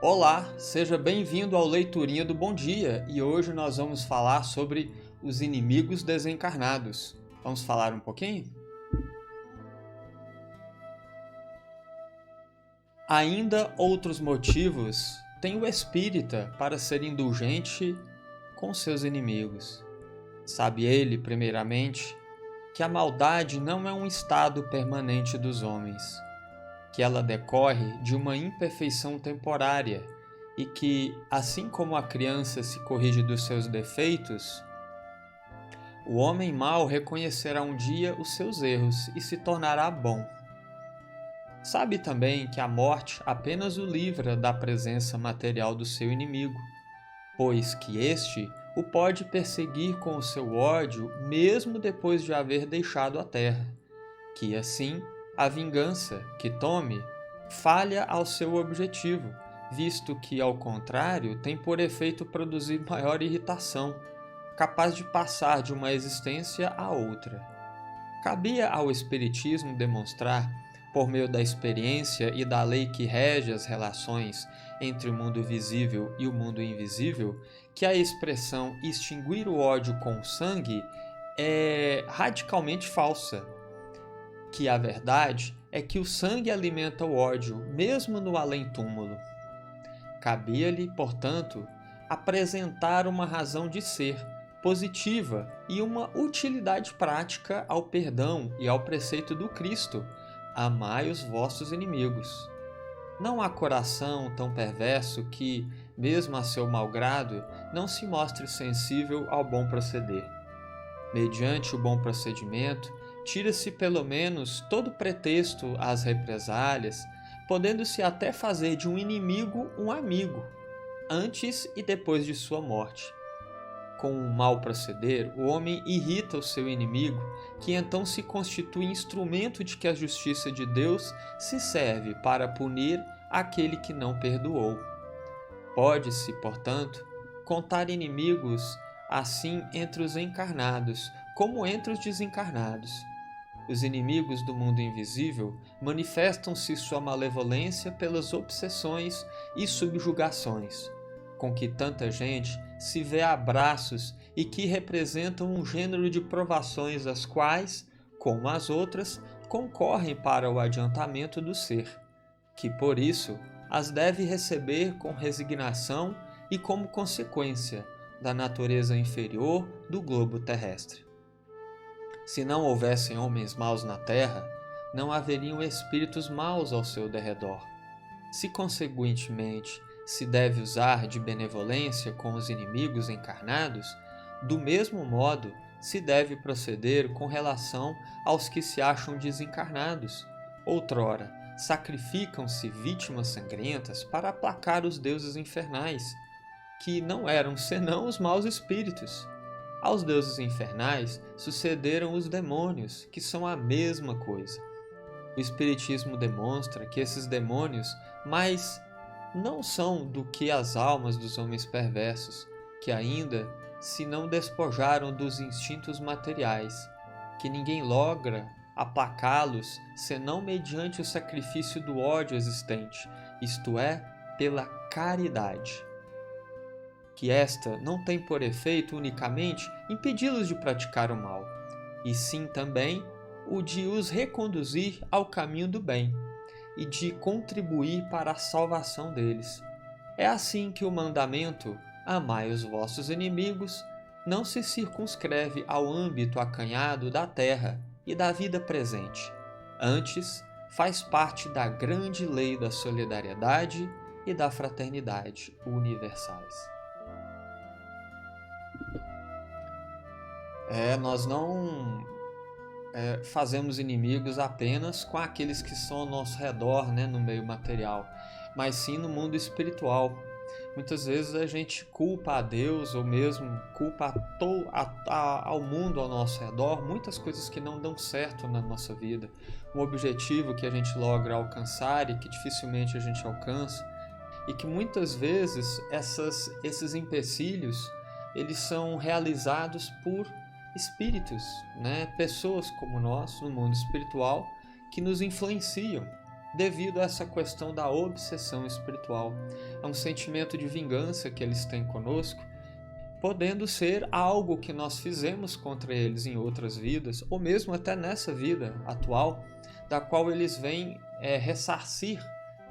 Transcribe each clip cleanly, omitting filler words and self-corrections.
Olá, seja bem-vindo ao Leiturinha do Bom Dia e hoje nós vamos falar sobre os inimigos desencarnados. Vamos falar um pouquinho? Ainda outros motivos tem o espírita para ser indulgente com seus inimigos. Sabe ele, primeiramente, que a maldade não é um estado permanente dos homens, que ela decorre de uma imperfeição temporária e que, assim como a criança se corrige dos seus defeitos, o homem mau reconhecerá um dia os seus erros e se tornará bom. Sabe também que a morte apenas o livra da presença material do seu inimigo, pois que este o pode perseguir com o seu ódio mesmo depois de haver deixado a terra, que assim a vingança que tome falha ao seu objetivo, visto que, ao contrário, tem por efeito produzir maior irritação, capaz de passar de uma existência a outra. Cabia ao Espiritismo demonstrar, por meio da experiência e da lei que rege as relações entre o mundo visível e o mundo invisível, que a expressão extinguir o ódio com o sangue é radicalmente falsa, que a verdade é que o sangue alimenta o ódio, mesmo no além-túmulo. Cabia-lhe, portanto, apresentar uma razão de ser positiva e uma utilidade prática ao perdão e ao preceito do Cristo: amai os vossos inimigos. Não há coração tão perverso que, mesmo a seu malgrado, não se mostre sensível ao bom proceder. Mediante o bom procedimento, tira-se pelo menos todo pretexto às represálias, podendo-se até fazer de um inimigo um amigo, antes e depois de sua morte. Com o mal proceder, o homem irrita o seu inimigo, que então se constitui instrumento de que a justiça de Deus se serve para punir aquele que não perdoou. Pode-se, portanto, contar inimigos assim entre os encarnados como entre os desencarnados. Os inimigos do mundo invisível manifestam-se sua malevolência pelas obsessões e subjugações, com que tanta gente se vê a braços e que representam um gênero de provações as quais, como as outras, concorrem para o adiantamento do ser, que por isso as deve receber com resignação e como consequência da natureza inferior do globo terrestre. Se não houvessem homens maus na terra, não haveriam espíritos maus ao seu derredor. Se, consequentemente, se deve usar de benevolência com os inimigos encarnados, do mesmo modo se deve proceder com relação aos que se acham desencarnados. Outrora, sacrificam-se vítimas sangrentas para aplacar os deuses infernais, que não eram senão os maus espíritos. Aos deuses infernais sucederam os demônios, que são a mesma coisa. O Espiritismo demonstra que esses demônios mais não são do que as almas dos homens perversos, que ainda se não despojaram dos instintos materiais, que ninguém logra aplacá-los senão mediante o sacrifício do ódio existente, isto é, pela caridade. Que esta não tem por efeito unicamente impedi-los de praticar o mal, e sim também o de os reconduzir ao caminho do bem e de contribuir para a salvação deles. É assim que o mandamento "amai os vossos inimigos" não se circunscreve ao âmbito acanhado da terra e da vida presente. Antes, faz parte da grande lei da solidariedade e da fraternidade universais. Nós não fazemos inimigos apenas com aqueles que são ao nosso redor, no meio material, mas sim no mundo espiritual. Muitas vezes a gente culpa a Deus ou mesmo culpa ao mundo ao nosso redor muitas coisas que não dão certo na nossa vida, um objetivo que a gente logra alcançar e que dificilmente a gente alcança, e que muitas vezes esses empecilhos eles são realizados por espíritos, pessoas como nós no mundo espiritual que nos influenciam, devido a essa questão da obsessão espiritual. É um sentimento de vingança que eles têm conosco, podendo ser algo que nós fizemos contra eles em outras vidas, ou mesmo até nessa vida atual, da qual eles vêm ressarcir,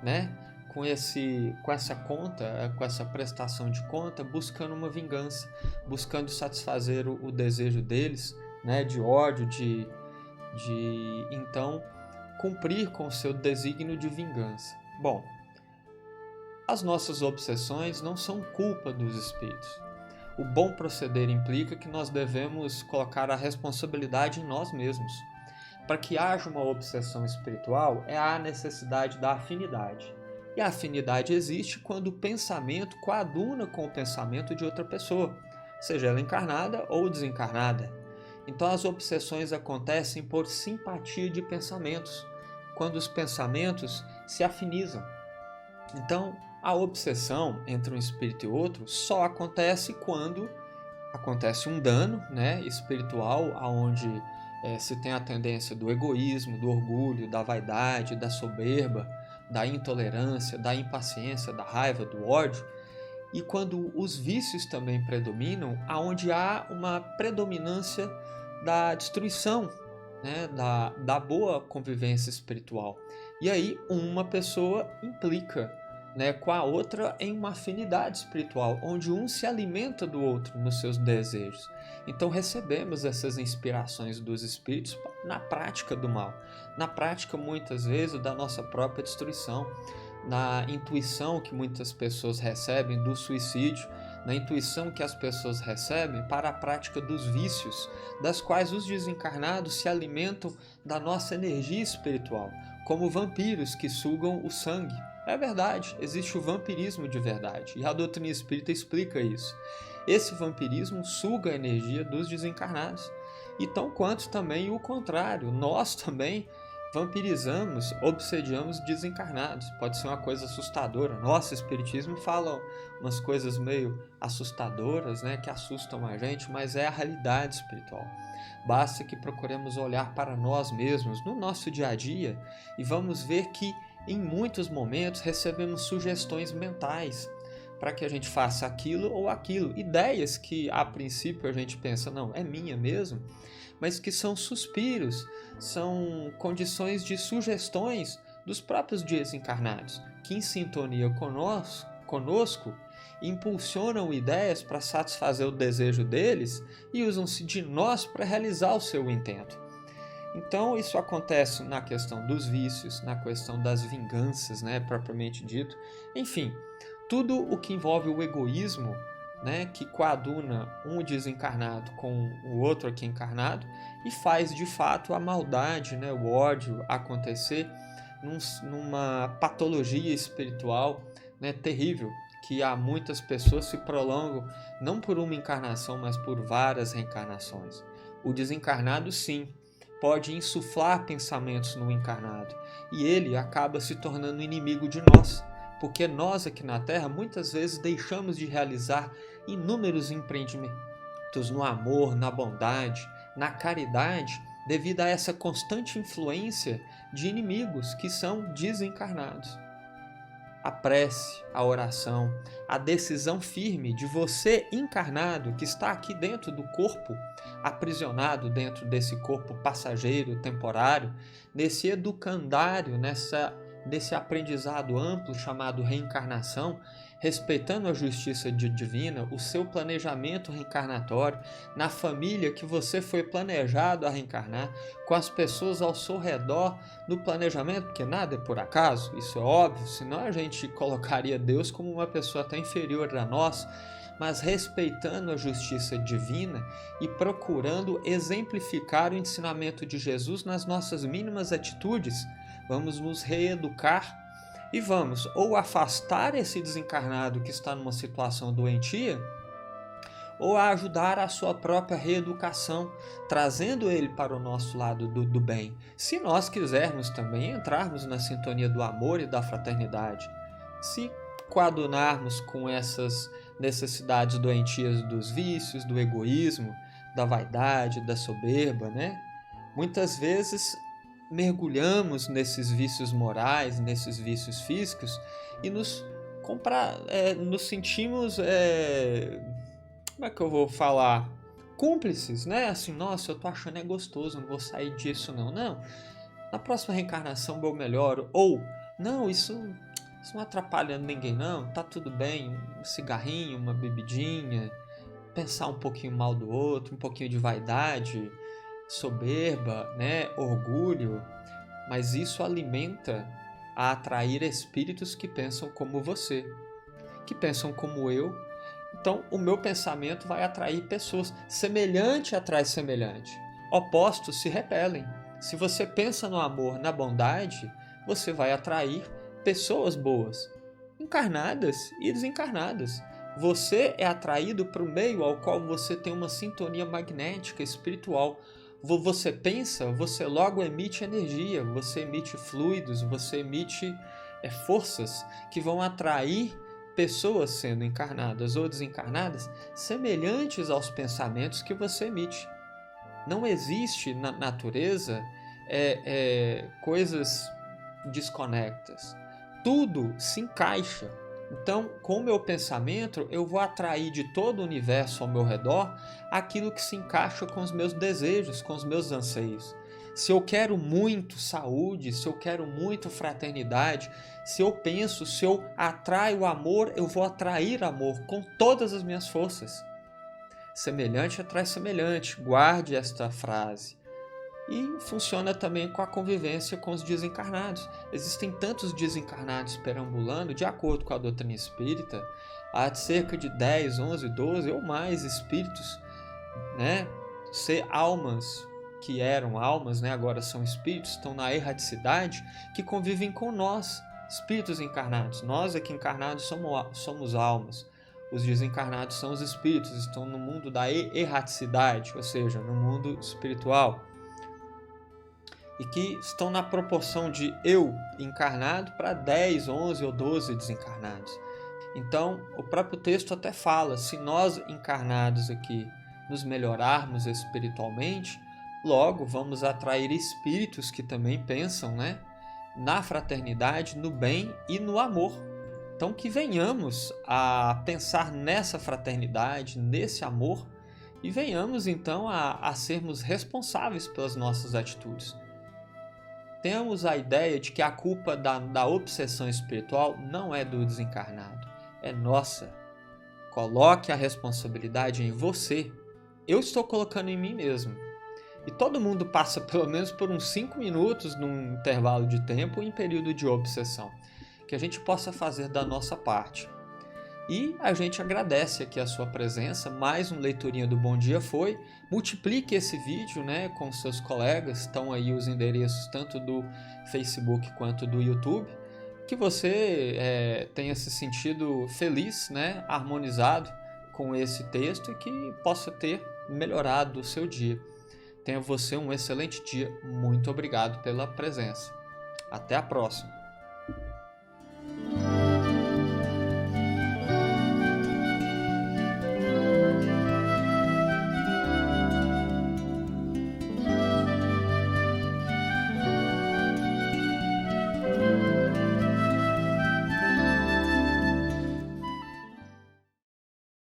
né? Com essa conta, com essa prestação de conta, buscando uma vingança, buscando satisfazer o desejo deles, né? De ódio, de então cumprir com o seu desígnio de vingança. Bom, as nossas obsessões não são culpa dos espíritos. O bom proceder implica que nós devemos colocar a responsabilidade em nós mesmos. Para que haja uma obsessão espiritual, há a necessidade da afinidade. E a afinidade existe quando o pensamento coaduna com o pensamento de outra pessoa, seja ela encarnada ou desencarnada. Então as obsessões acontecem por simpatia de pensamentos, quando os pensamentos se afinizam. Então, a obsessão entre um espírito e outro só acontece quando acontece um dano, né, espiritual, onde se tem a tendência do egoísmo, do orgulho, da vaidade, da soberba, da intolerância, da impaciência, da raiva, do ódio, e quando os vícios também predominam, aonde há uma predominância da destruição, né, da boa convivência espiritual. E aí uma pessoa implica, né, com a outra em uma afinidade espiritual, onde um se alimenta do outro nos seus desejos. Então recebemos essas inspirações dos espíritos na prática do mal, na prática muitas vezes da nossa própria destruição, na intuição que muitas pessoas recebem do suicídio, na intuição que as pessoas recebem para a prática dos vícios, das quais os desencarnados se alimentam da nossa energia espiritual, como vampiros que sugam o sangue. É verdade, existe o vampirismo de verdade, e a doutrina espírita explica isso. Esse vampirismo suga a energia dos desencarnados, e tão quanto também o contrário, nós também vampirizamos, obsediamos desencarnados. Pode ser uma coisa assustadora. Nossa, o espiritismo fala umas coisas meio assustadoras, né, que assustam a gente, mas é a realidade espiritual. Basta que procuremos olhar para nós mesmos no nosso dia a dia e vamos ver que em muitos momentos recebemos sugestões mentais para que a gente faça aquilo ou aquilo, ideias que a princípio a gente pensa, não, é minha mesmo, mas que são suspiros, são condições de sugestões dos próprios desencarnados, que em sintonia conosco impulsionam ideias para satisfazer o desejo deles e usam-se de nós para realizar o seu intento. Então isso acontece na questão dos vícios, na questão das vinganças, né, propriamente dito. Enfim, tudo o que envolve o egoísmo, né, que coaduna um desencarnado com o outro aqui encarnado e faz de fato a maldade, né, o ódio acontecer numa patologia espiritual, né, terrível, que há muitas pessoas se prolongam não por uma encarnação, mas por várias reencarnações. O desencarnado, sim, pode insuflar pensamentos no encarnado e ele acaba se tornando inimigo de nós, porque nós aqui na Terra muitas vezes deixamos de realizar inúmeros empreendimentos no amor, na bondade, na caridade, devido a essa constante influência de inimigos que são desencarnados. A prece, a oração, a decisão firme de você encarnado que está aqui dentro do corpo, aprisionado dentro desse corpo passageiro, temporário, nesse educandário, nesse aprendizado amplo chamado reencarnação, respeitando a justiça divina, o seu planejamento reencarnatório, na família que você foi planejado a reencarnar, com as pessoas ao seu redor no planejamento, porque nada é por acaso, isso é óbvio, senão a gente colocaria Deus como uma pessoa até inferior a nós, mas respeitando a justiça divina e procurando exemplificar o ensinamento de Jesus nas nossas mínimas atitudes. Vamos nos reeducar e vamos ou afastar esse desencarnado que está numa situação doentia, ou a ajudar a sua própria reeducação, trazendo ele para o nosso lado do bem. Se nós quisermos também entrarmos na sintonia do amor e da fraternidade, se coadunarmos com essas necessidades doentias dos vícios, do egoísmo, da vaidade, da soberba, né? Muitas vezes mergulhamos nesses vícios morais, nesses vícios físicos e nos sentimos, como é que eu vou falar? Cúmplices, né? Assim, nossa, eu tô achando gostoso, não vou sair disso não. Não, na próxima reencarnação eu melhoro. Ou, não, isso não atrapalha ninguém não, tá tudo bem, um cigarrinho, uma bebidinha, pensar um pouquinho mal do outro, um pouquinho de vaidade, soberba, né? Orgulho, mas isso alimenta a atrair espíritos que pensam como você, que pensam como eu. Então, o meu pensamento vai atrair pessoas. Semelhante atrai semelhante. Opostos se repelem. Se você pensa no amor, na bondade, você vai atrair pessoas boas, encarnadas e desencarnadas. Você é atraído para o meio ao qual você tem uma sintonia magnética espiritual. Você pensa, você logo emite energia, você emite fluidos, você emite forças que vão atrair pessoas sendo encarnadas ou desencarnadas semelhantes aos pensamentos que você emite. Não existe na natureza coisas desconectas. Tudo se encaixa. Então, com o meu pensamento, eu vou atrair de todo o universo ao meu redor aquilo que se encaixa com os meus desejos, com os meus anseios. Se eu quero muito saúde, se eu quero muito fraternidade, se eu penso, se eu atraio amor, eu vou atrair amor com todas as minhas forças. Semelhante atrai semelhante, guarde esta frase. E funciona também com a convivência com os desencarnados. Existem tantos desencarnados perambulando, de acordo com a doutrina espírita, há cerca de 10, 11, 12 ou mais espíritos, né? Ser almas que eram almas, né? Agora são espíritos, estão na erraticidade, que convivem com nós, espíritos encarnados. Nós aqui encarnados somos almas. Os desencarnados são os espíritos, estão no mundo da erraticidade, ou seja, no mundo espiritual. E que estão na proporção de eu encarnado para 10, 11 ou 12 desencarnados. Então, o próprio texto até fala, se nós encarnados aqui nos melhorarmos espiritualmente, logo vamos atrair espíritos que também pensam, né, na fraternidade, no bem e no amor. Então, que venhamos a pensar nessa fraternidade, nesse amor, e venhamos então a sermos responsáveis pelas nossas atitudes. Temos a ideia de que a culpa da obsessão espiritual não é do desencarnado, é nossa. Coloque a responsabilidade em você. Eu estou colocando em mim mesmo. E todo mundo passa pelo menos por uns 5 minutos num intervalo de tempo em período de obsessão. Que a gente possa fazer da nossa parte. E a gente agradece aqui a sua presença. Mais um Leiturinha do Bom Dia foi. Multiplique esse vídeo, né, com seus colegas. Estão aí os endereços tanto do Facebook quanto do YouTube. Que você tenha se sentido feliz, né, harmonizado com esse texto e que possa ter melhorado o seu dia. Tenha você um excelente dia. Muito obrigado pela presença. Até a próxima.